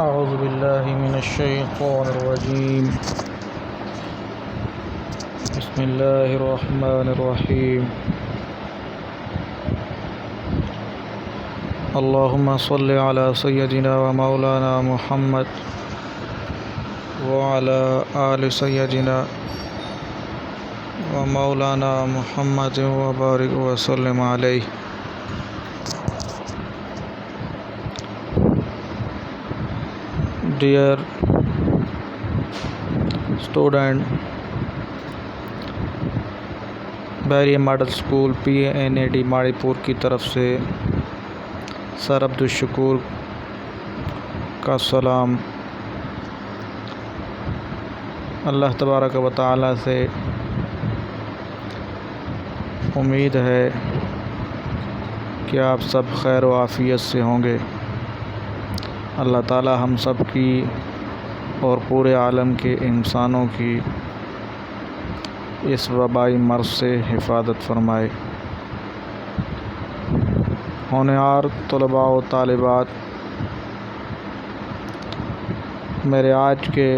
أعوذ بالله من الشيطان الرجيم. بسم الله الرحمن الرحيم. اللهم صل على سيدنا ومولانا محمد وعلى آل سيدنا ومولانا محمد وبارك وسلم عليه. Dear student, بحریہ ماڈل اسکول PNAD ماڑی پور کی طرف سے سر عبدالشکور کا سلام. اللہ تبارک و تعالی سے امید ہے کہ آپ سب خیر و عافیت سے ہوں گے. اللہ تعالی ہم سب کی اور پورے عالم کے انسانوں کی اس وبائی مرض سے حفاظت فرمائے. ہونہار طلباء و طالبات، میرے آج کے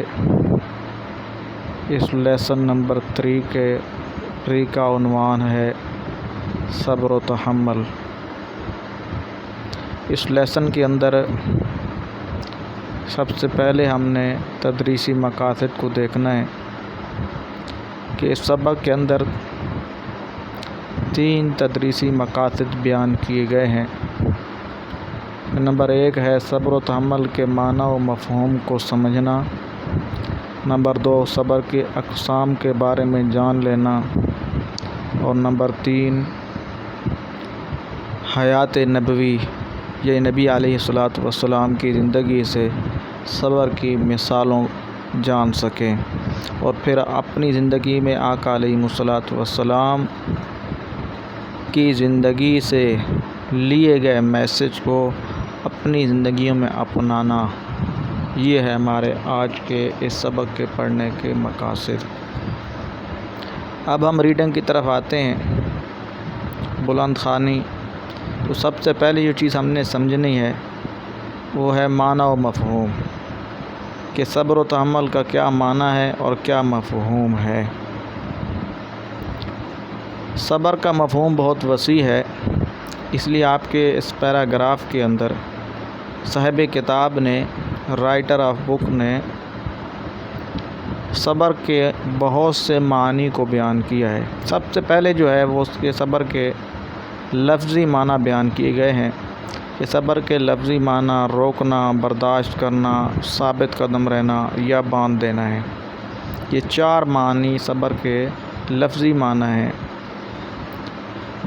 اس لیسن نمبر 3 کا عنوان ہے صبر و تحمل. اس لیسن کے اندر سب سے پہلے ہم نے تدریسی مقاصد کو دیکھنا ہے کہ اس سبق کے اندر 3 تدریسی مقاصد بیان کیے گئے ہیں. نمبر 1 ہے صبر و تحمل کے معنی و مفہوم کو سمجھنا. نمبر 2 صبر کے اقسام کے بارے میں جان لینا. اور نمبر 3 حیات نبوی، یہ نبی علیہ الصلوۃ کی زندگی سے صبر کی مثالوں جان سکیں اور پھر اپنی زندگی میں آقا علیہ الصلوۃ کی زندگی سے لیے گئے میسج کو اپنی زندگیوں میں اپنانا. یہ ہے ہمارے آج کے اس سبق کے پڑھنے کے مقاصد. اب ہم ریڈنگ کی طرف آتے ہیں. بلند خوانی. تو سب سے پہلے جو چیز ہم نے سمجھنی ہے وہ ہے معنی و مفہوم، کہ صبر و تحمل کا کیا معنی ہے اور کیا مفہوم ہے. صبر کا مفہوم بہت وسیع ہے، اس لیے آپ کے اس پیراگراف کے اندر صاحب کتاب نے، رائٹر آف بک نے صبر کے بہت سے معنی کو بیان کیا ہے. سب سے پہلے جو ہے وہ اس کے صبر کے لفظی معنی بیان کیے گئے ہیں کہ صبر کے لفظی معنی روکنا، برداشت کرنا، ثابت قدم رہنا یا باندھ دینا ہے. یہ 4 معنی صبر کے لفظی معنی ہیں.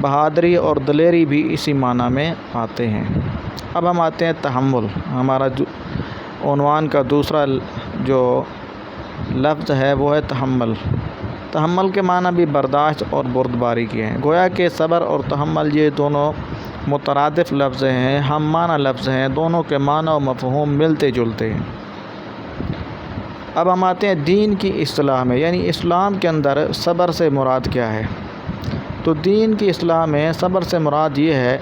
بہادری اور دلیری بھی اسی معنی میں آتے ہیں. اب ہم آتے ہیں تحمل. ہمارا عنوان کا دوسرا جو لفظ ہے وہ ہے تحمل. تحمل کے معنی بھی برداشت اور بردباری کے ہیں. گویا کہ صبر اور تحمل یہ دونوں مترادف لفظ ہیں، ہم معنی لفظ ہیں، دونوں کے معنی و مفہوم ملتے جلتے ہیں. اب ہم آتے ہیں دین کی اصطلاح میں، یعنی اسلام کے اندر صبر سے مراد کیا ہے. تو دین کی اصطلاح میں صبر سے مراد یہ ہے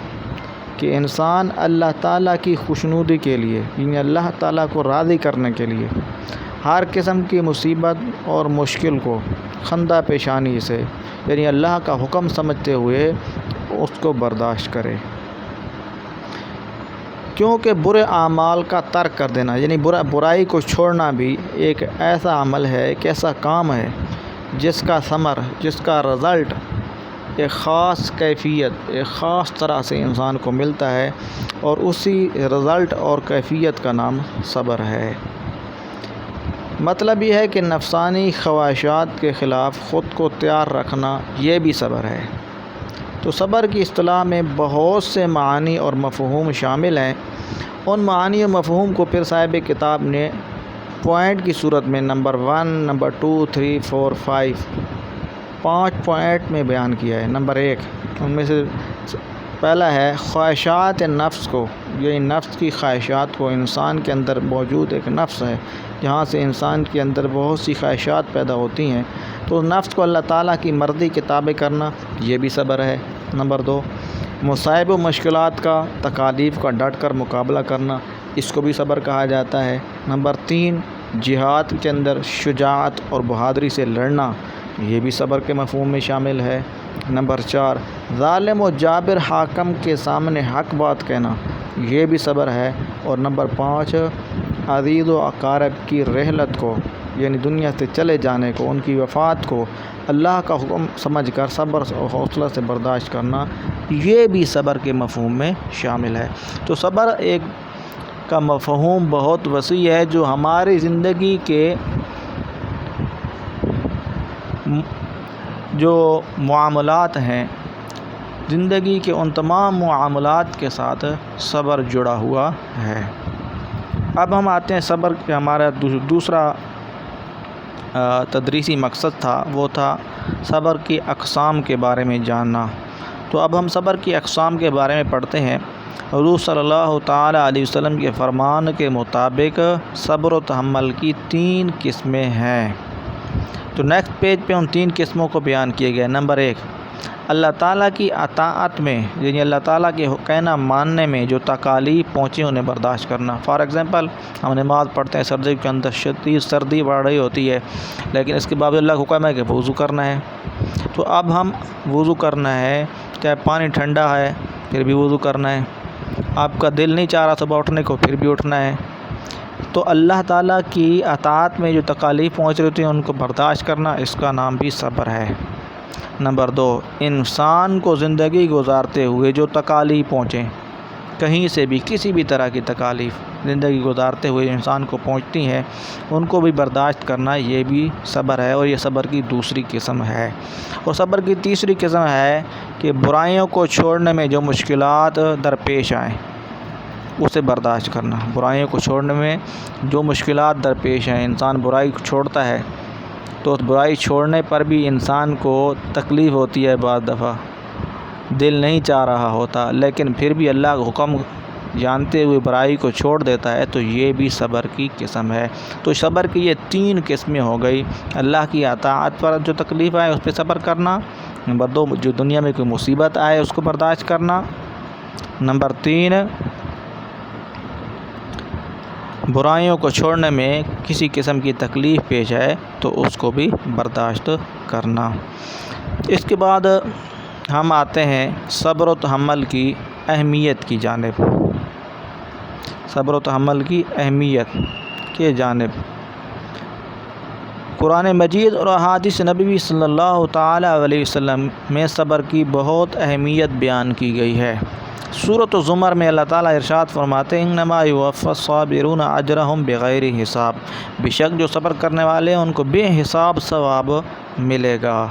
کہ انسان اللہ تعالیٰ کی خوشنودی کے لیے، یعنی اللہ تعالیٰ کو راضی کرنے کے لیے ہر قسم کی مصیبت اور مشکل کو خندہ پیشانی سے، یعنی اللہ کا حکم سمجھتے ہوئے اس کو برداشت کرے. کیونکہ برے اعمال کا ترک کر دینا، یعنی برائی کو چھوڑنا بھی ایک ایسا عمل ہے، ایک ایسا کام ہے جس کا ثمر، جس کا رزلٹ ایک خاص کیفیت، ایک خاص طرح سے انسان کو ملتا ہے، اور اسی رزلٹ اور کیفیت کا نام صبر ہے. مطلب یہ ہے کہ نفسانی خواہشات کے خلاف خود کو تیار رکھنا، یہ بھی صبر ہے. تو صبر کی اصطلاح میں بہت سے معنی اور مفہوم شامل ہیں. ان معنی و مفہوم کو پھر صاحب کتاب نے پوائنٹ کی صورت میں نمبر 1، نمبر 2، 3، 4، 5 پوائنٹ میں بیان کیا ہے. نمبر 1 ان میں سے پہلا ہے خواہشات نفس کو، یعنی نفس کی خواہشات کو. انسان کے اندر موجود ایک نفس ہے جہاں سے انسان کے اندر بہت سی خواہشات پیدا ہوتی ہیں، تو نفس کو اللہ تعالیٰ کی مرضی کے تابع کرنا، یہ بھی صبر ہے. نمبر 2 مصائب و مشکلات کا، تکالیف کا ڈٹ کر مقابلہ کرنا، اس کو بھی صبر کہا جاتا ہے۔ نمبر 3 جہاد کے اندر شجاعت اور بہادری سے لڑنا، یہ بھی صبر کے مفہوم میں شامل ہے۔ نمبر 4 ظالم و جابر حاکم کے سامنے حق بات کہنا، یہ بھی صبر ہے۔ اور نمبر 5 عزیز و اقارب کی رحلت کو، یعنی دنیا سے چلے جانے کو، ان کی وفات کو اللہ کا حکم سمجھ کر صبر و حوصلہ سے برداشت کرنا، یہ بھی صبر کے مفہوم میں شامل ہے۔ تو صبر ایک کا مفہوم بہت وسیع ہے، جو ہماری زندگی کے جو معاملات ہیں، زندگی کے ان تمام معاملات کے ساتھ صبر جڑا ہوا ہے۔ اب ہم آتے ہیں صبر کے، ہمارا دوسرا تدریسی مقصد تھا، وہ تھا صبر کی اقسام کے بارے میں جاننا۔ تو اب ہم صبر کی اقسام کے بارے میں پڑھتے ہیں۔ حضور صلی اللہ تعالیٰ علیہ وسلم کے فرمان کے مطابق صبر و تحمل کی 3 قسمیں ہیں۔ تو نیکسٹ پیج پہ ان 3 قسموں کو بیان کیے گئے۔ نمبر 1 اللہ تعالیٰ کی اطاعت میں، یعنی اللہ تعالیٰ کے کہنا ماننے میں جو تکالیف پہنچے انہیں برداشت کرنا۔ فار ایگزامپل ہم نماز پڑھتے ہیں، سردی کے اندر شدید سردی بڑھ رہی ہوتی ہے، لیکن اس کے باوجود اللہ کا حکم ہے کہ وضو کرنا ہے، تو اب ہم وضو کرنا ہے، چاہے پانی ٹھنڈا ہے پھر بھی وضو کرنا ہے، آپ کا دل نہیں چاہ رہا صبح اٹھنے کو پھر بھی اٹھنا ہے۔ تو اللہ تعالیٰ کی اطاعت میں جو تکالیف پہنچ رہی ہوتی ہیں ان کو برداشت کرنا، اس کا نام بھی صبر ہے۔ نمبر 2 انسان کو زندگی گزارتے ہوئے جو تکالیف پہنچیں، کہیں سے بھی کسی بھی طرح کی تکالیف زندگی گزارتے ہوئے انسان کو پہنچتی ہیں، ان کو بھی برداشت کرنا، یہ بھی صبر ہے، اور یہ صبر کی دوسری قسم ہے۔ اور صبر کی تیسری قسم ہے کہ برائیوں کو چھوڑنے میں جو مشکلات درپیش آئیں اسے برداشت کرنا۔ برائیوں کو چھوڑنے میں جو مشکلات درپیش ہیں، انسان برائی کو چھوڑتا ہے تو اس برائی چھوڑنے پر بھی انسان کو تکلیف ہوتی ہے، بعض دفعہ دل نہیں چاہ رہا ہوتا، لیکن پھر بھی اللہ کا حکم جانتے ہوئے برائی کو چھوڑ دیتا ہے، تو یہ بھی صبر کی قسم ہے۔ تو صبر کی یہ 3 قسمیں ہو گئی۔ اللہ کی اطاعت پر جو تکلیف آئے اس پہ صبر کرنا، نمبر 2 جو دنیا میں کوئی مصیبت آئے اس کو برداشت کرنا، نمبر 3 برائیوں کو چھوڑنے میں کسی قسم کی تکلیف پیش آئے تو اس کو بھی برداشت کرنا۔ اس کے بعد ہم آتے ہیں صبر و تحمل کی اہمیت کی جانب، صبر و تحمل کی اہمیت کے جانب۔ قرآن مجید اور احادیث نبوی صلی اللہ تعالیٰ علیہ وسلم میں صبر کی بہت اہمیت بیان کی گئی ہے۔ سورۃ الزمر میں اللہ تعالیٰ ارشاد فرماتے ہیں انما یوفی الصابرون اجرہم بغیر حساب، بے شک جو صبر کرنے والے ہیں ان کو بے حساب ثواب ملے گا۔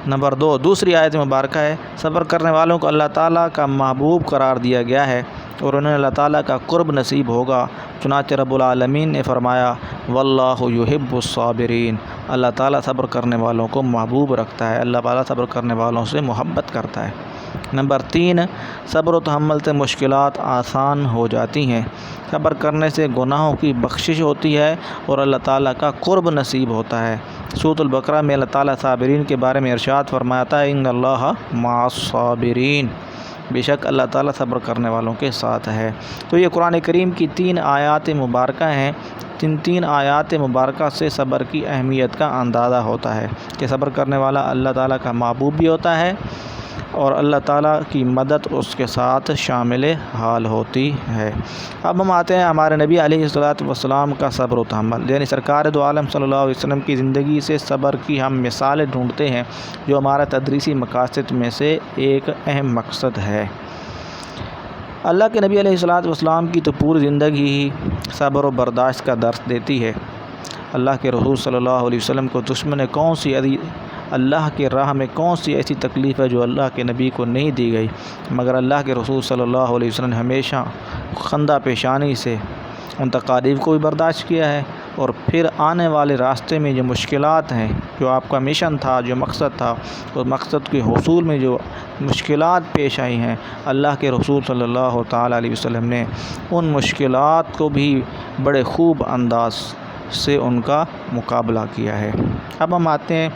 نمبر 2 دوسری آیت مبارکہ ہے صبر کرنے والوں کو اللہ تعالیٰ کا محبوب قرار دیا گیا ہے اور انہیں اللہ تعالیٰ کا قرب نصیب ہوگا۔ چنانچہ رب العالمین نے فرمایا واللہ یحب الصابرین، اللہ تعالیٰ صبر کرنے والوں کو محبوب رکھتا ہے، اللہ تعالیٰ صبر کرنے والوں سے محبت کرتا ہے۔ نمبر 3 صبر و تحمل سے مشکلات آسان ہو جاتی ہیں، صبر کرنے سے گناہوں کی بخشش ہوتی ہے اور اللہ تعالیٰ کا قرب نصیب ہوتا ہے۔ سورۃ البقرہ میں اللہ تعالیٰ صابرین کے بارے میں ارشاد فرماتا ہے ان اللہ مع الصابرین، بے شک اللہ تعالیٰ صبر کرنے والوں کے ساتھ ہے۔ تو یہ قرآن کریم کی 3 آیات مبارکہ ہیں۔ 3 آیات مبارکہ سے صبر کی اہمیت کا اندازہ ہوتا ہے کہ صبر کرنے والا اللہ تعالیٰ کا محبوب بھی ہوتا ہے اور اللہ تعالیٰ کی مدد اس کے ساتھ شامل حال ہوتی ہے۔ اب ہم آتے ہیں ہمارے نبی علیہ الصلوۃ والسلام کا صبر و تحمل، یعنی سرکار دو عالم صلی اللہ علیہ وسلم کی زندگی سے صبر کی ہم مثالیں ڈھونڈتے ہیں، جو ہمارا تدریسی مقاصد میں سے ایک اہم مقصد ہے۔ اللہ کے نبی علیہ الصلوۃ والسلام کی تو پوری زندگی ہی صبر و برداشت کا درس دیتی ہے۔ اللہ کے رسول صلی اللہ علیہ وسلم کو دشمن اللہ کے راہ میں کون سی ایسی تکلیف ہے جو اللہ کے نبی کو نہیں دی گئی، مگر اللہ کے رسول صلی اللہ علیہ وسلم نے ہمیشہ خندہ پیشانی سے ان تکالیف کو بھی برداشت کیا ہے، اور پھر آنے والے راستے میں جو مشکلات ہیں، جو آپ کا مشن تھا، جو مقصد تھا، اس مقصد کے حصول میں جو مشکلات پیش آئی ہیں، اللہ کے رسول صلی اللہ تعالیٰ علیہ وسلم نے ان مشکلات کو بھی بڑے خوب انداز سے ان کا مقابلہ کیا ہے۔ اب ہم آتے ہیں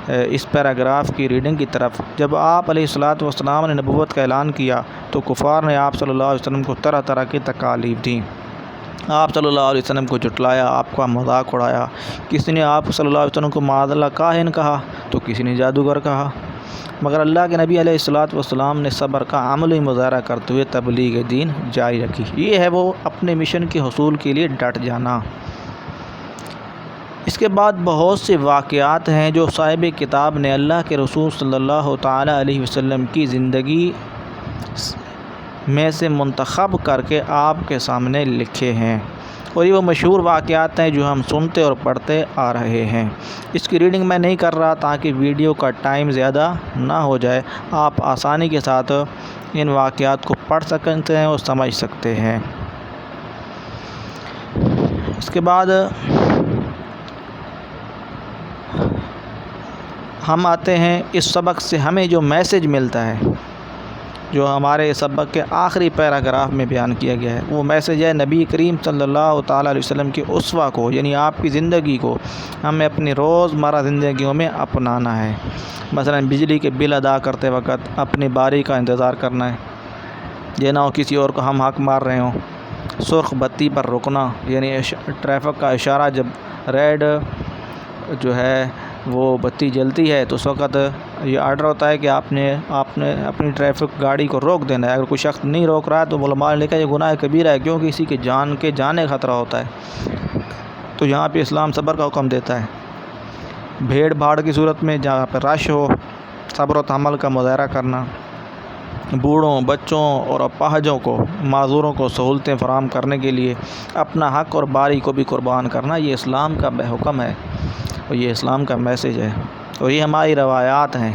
اس پیراگراف کی ریڈنگ کی طرف۔ جب آپ علیہ الصلاۃ والسلام نے نبوت کا اعلان کیا تو کفار نے آپ صلی اللہ علیہ وسلم کو طرح طرح کی تکالیف دیں۔ آپ صلی اللہ علیہ وسلم کو جھٹلایا، آپ کا مذاق اڑایا۔ کسی نے آپ صلی اللہ علیہ وسلم کو معاذ اللہ کاہن کہا تو کسی نے جادوگر کہا، مگر اللہ کے نبی علیہ الصلاۃ والسلام نے صبر کا عملی مظاہرہ کرتے ہوئے تبلیغ دین جاری رکھی۔ یہ ہے وہ اپنے مشن کے حصول کے لیے ڈٹ جانا۔ اس کے بعد بہت سے واقعات ہیں جو صاحب کتاب نے اللہ کے رسول صلی اللہ تعالیٰ علیہ وسلم کی زندگی میں سے منتخب کر کے آپ کے سامنے لکھے ہیں، اور یہ وہ مشہور واقعات ہیں جو ہم سنتے اور پڑھتے آ رہے ہیں۔ اس کی ریڈنگ میں نہیں کر رہا تاکہ ویڈیو کا ٹائم زیادہ نہ ہو جائے، آپ آسانی کے ساتھ ان واقعات کو پڑھ سکتے ہیں اور سمجھ سکتے ہیں۔ اس کے بعد ہم آتے ہیں اس سبق سے ہمیں جو میسج ملتا ہے، جو ہمارے سبق کے آخری پیراگراف میں بیان کیا گیا ہے۔ وہ میسج ہے نبی کریم صلی اللہ تعالیٰ علیہ وسلم کی اسوہ کو، یعنی آپ کی زندگی کو ہمیں اپنی روزمرہ زندگیوں میں اپنانا ہے۔ مثلا بجلی کے بل ادا کرتے وقت اپنی باری کا انتظار کرنا ہے، یہ نہ ہو کسی اور کو ہم حق مار رہے ہوں۔ سرخ بتی پر رکنا، یعنی ٹریفک کا اشارہ جب ریڈ جو ہے وہ بتی جلتی ہے تو اس وقت یہ آرڈر ہوتا ہے کہ آپ نے اپنی ٹریفک گاڑی کو روک دینا ہے۔ اگر کوئی شخص نہیں روک رہا ہے تو علماء نے لکھا یہ گناہ کبیرہ ہے، کیونکہ کسی کے جانے خطرہ ہوتا ہے۔ تو یہاں پہ اسلام صبر کا حکم دیتا ہے۔ بھیڑ بھاڑ کی صورت میں جہاں پہ رش ہو، صبر و تحمل کا مظاہرہ کرنا، بوڑھوں، بچوں اور اپاہجوں کو، معذوروں کو سہولتیں فراہم کرنے کے لیے اپنا حق اور باری کو بھی قربان کرنا، یہ اسلام کا حکم ہے اور یہ اسلام کا میسج ہے۔ اور یہ ہماری روایات ہیں،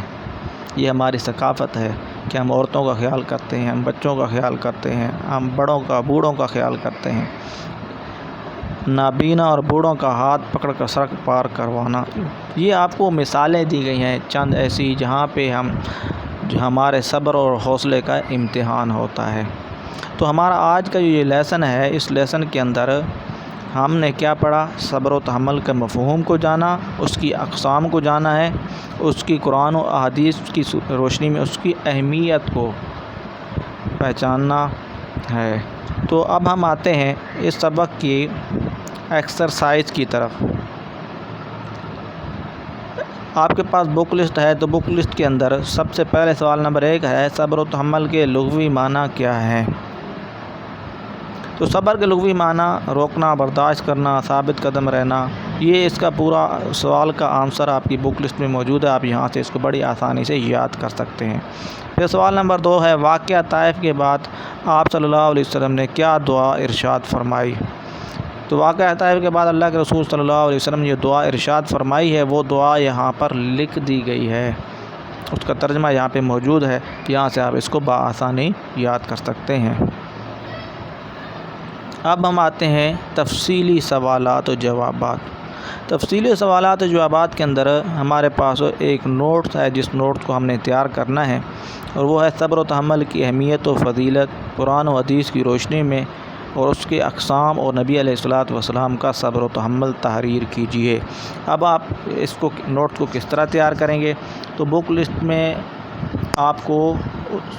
یہ ہماری ثقافت ہے کہ ہم عورتوں کا خیال کرتے ہیں، ہم بچوں کا خیال کرتے ہیں، ہم بوڑھوں کا خیال کرتے ہیں۔ نابینا اور بوڑھوں کا ہاتھ پکڑ کر سڑک پار کروانا، یہ آپ کو مثالیں دی گئی ہیں چند ایسی جہاں پہ جو ہمارے صبر اور حوصلے کا امتحان ہوتا ہے۔ تو ہمارا آج کا جو یہ لیسن ہے، اس لیسن کے اندر ہم نے کیا پڑھا؟ صبر و تحمل کے مفہوم کو جانا، اس کی اقسام کو جانا ہے، اس کی قرآن و احادیث کی روشنی میں اس کی اہمیت کو پہچاننا ہے۔ تو اب ہم آتے ہیں اس سبق کی ایکسرسائز کی طرف۔ آپ کے پاس بک لسٹ ہے تو بک لسٹ کے اندر سب سے پہلے سوال نمبر 1 ہے صبر و تحمل کے لغوی معنی کیا ہے؟ تو صبر کے لغوی معنی روکنا، برداشت کرنا، ثابت قدم رہنا، یہ اس کا پورا سوال کا آنسر آپ کی بک لسٹ میں موجود ہے، آپ یہاں سے اس کو بڑی آسانی سے یاد کر سکتے ہیں۔ پھر سوال نمبر 2 ہے واقعہ طائف کے بعد آپ صلی اللہ علیہ وسلم نے کیا دعا ارشاد فرمائی؟ تو واقعہ طائف کے بعد اللہ کے رسول صلی اللہ علیہ وسلم نے جو دعا ارشاد فرمائی ہے وہ دعا یہاں پر لکھ دی گئی ہے، اس کا ترجمہ یہاں پہ موجود ہے، یہاں سے آپ اس کو بآسانی یاد کر سکتے ہیں۔ اب ہم آتے ہیں تفصیلی سوالات و جوابات۔ تفصیلی سوالات و جوابات کے اندر ہمارے پاس ایک نوٹس ہے جس نوٹس کو ہم نے تیار کرنا ہے، اور وہ ہے صبر و تحمل کی اہمیت و فضیلت قرآن و حدیث کی روشنی میں اور اس کے اقسام، اور نبی علیہ الصلاۃ والسلام کا صبر و تحمل تحریر کیجیے۔ اب آپ اس کو نوٹس کو کس طرح تیار کریں گے؟ تو بک لسٹ میں آپ کو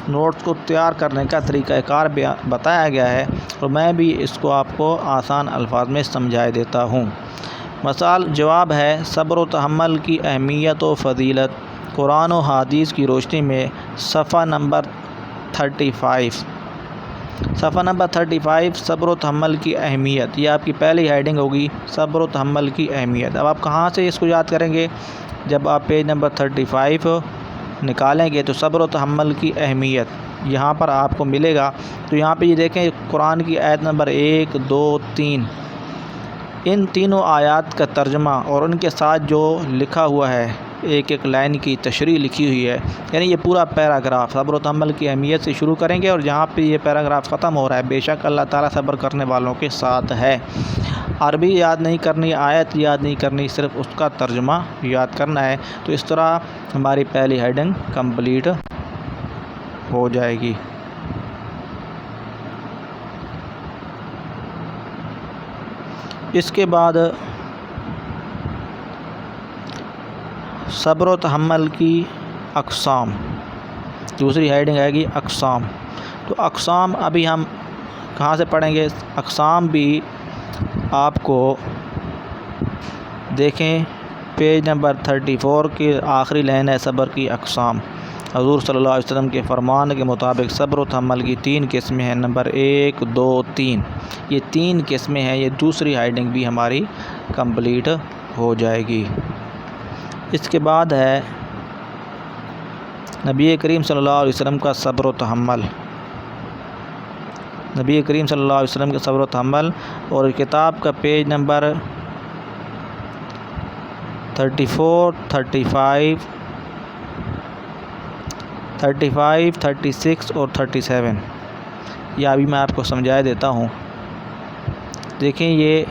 نوٹس کو تیار کرنے کا طریقہ کار بتایا گیا ہے، اور میں بھی اس کو آپ کو آسان الفاظ میں سمجھائے دیتا ہوں۔ مثال جواب ہے صبر و تحمل کی اہمیت و فضیلت قرآن و حدیث کی روشنی میں، صفحہ نمبر 35۔ صفحہ نمبر 35 صبر و تحمل کی اہمیت، یہ آپ کی پہلی ہیڈنگ ہوگی، صبر و تحمل کی اہمیت۔ اب آپ کہاں سے اس کو یاد کریں گے؟ جب آپ پیج نمبر 35 نکالیں گے تو صبر و تحمل کی اہمیت یہاں پر آپ کو ملے گا۔ تو یہاں پہ یہ دیکھیں قرآن کی آیت نمبر 1، 2، 3، ان تینوں آیات کا ترجمہ اور ان کے ساتھ جو لکھا ہوا ہے، ایک ایک لائن کی تشریح لکھی ہوئی ہے، یعنی یہ پورا پیراگراف صبر و تحمل کی اہمیت سے شروع کریں گے، اور جہاں پہ یہ پیراگراف ختم ہو رہا ہے بے شک اللہ تعالیٰ صبر کرنے والوں کے ساتھ ہے۔ عربی یاد نہیں کرنی، آیت یاد نہیں کرنی، صرف اس کا ترجمہ یاد کرنا ہے۔ تو اس طرح ہماری پہلی ہیڈنگ کمپلیٹ ہو جائے گی۔ اس کے بعد صبر و تحمل کی اقسام، دوسری ہیڈنگ آئے گی اقسام۔ تو اقسام ابھی ہم کہاں سے پڑھیں گے؟ اقسام بھی آپ کو دیکھیں پیج نمبر 34 کی آخری لائن ہے، صبر کی اقسام۔ حضور صلی اللہ علیہ وسلم کے فرمان کے مطابق صبر و تحمل کی 3 قسمیں ہیں، نمبر 1 2 3، یہ 3 قسمیں ہیں۔ یہ دوسری ہیڈنگ بھی ہماری کمپلیٹ ہو جائے گی۔ اس کے بعد ہے نبی کریم صلی اللہ علیہ وسلم کا صبر و تحمل، نبی کریم صلی اللہ علیہ وسلم کا صبر و تحمل، اور کتاب کا پیج نمبر 34 35 36 اور 37، یہ ابھی میں آپ کو سمجھا دیتا ہوں۔ دیکھیں یہ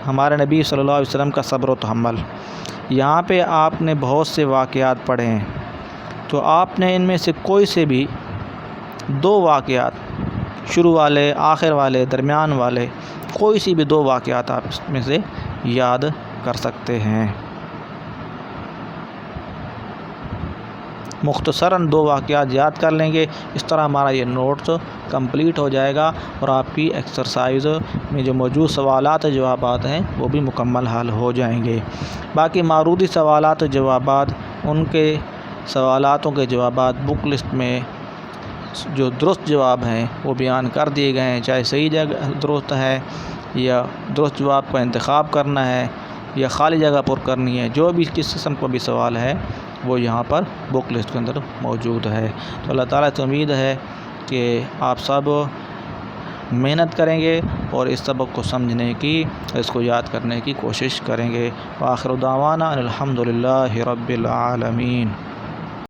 ہمارے نبی صلی اللہ علیہ وسلم کا صبر و تحمل، یہاں پہ آپ نے بہت سے واقعات پڑھے ہیں، تو آپ نے ان میں سے کوئی سے بھی 2 واقعات، شروع والے، آخر والے، درمیان والے، کوئی سی بھی 2 واقعات آپ اس میں سے یاد کر سکتے ہیں۔ مختصراً 2 واقعات یاد کر لیں گے، اس طرح ہمارا یہ نوٹس کمپلیٹ ہو جائے گا، اور آپ کی ایکسرسائز میں جو موجود سوالات و جوابات ہیں وہ بھی مکمل حل ہو جائیں گے۔ باقی معروضی سوالات و جوابات، ان کے سوالاتوں کے جوابات بک لسٹ میں جو درست جواب ہیں وہ بیان کر دیے گئے ہیں، چاہے صحیح جگہ درست ہے یا درست جواب کا انتخاب کرنا ہے یا خالی جگہ پر کرنی ہے، جو بھی کس قسم کا بھی سوال ہے وہ یہاں پر بک لسٹ کے اندر موجود ہے۔ تو اللہ تعالیٰ سے امید ہے کہ آپ سب محنت کریں گے اور اس سبق کو سمجھنے کی، اس کو یاد کرنے کی کوشش کریں گے۔ وآخر دعوانا ان الحمد للہ رب العالمین۔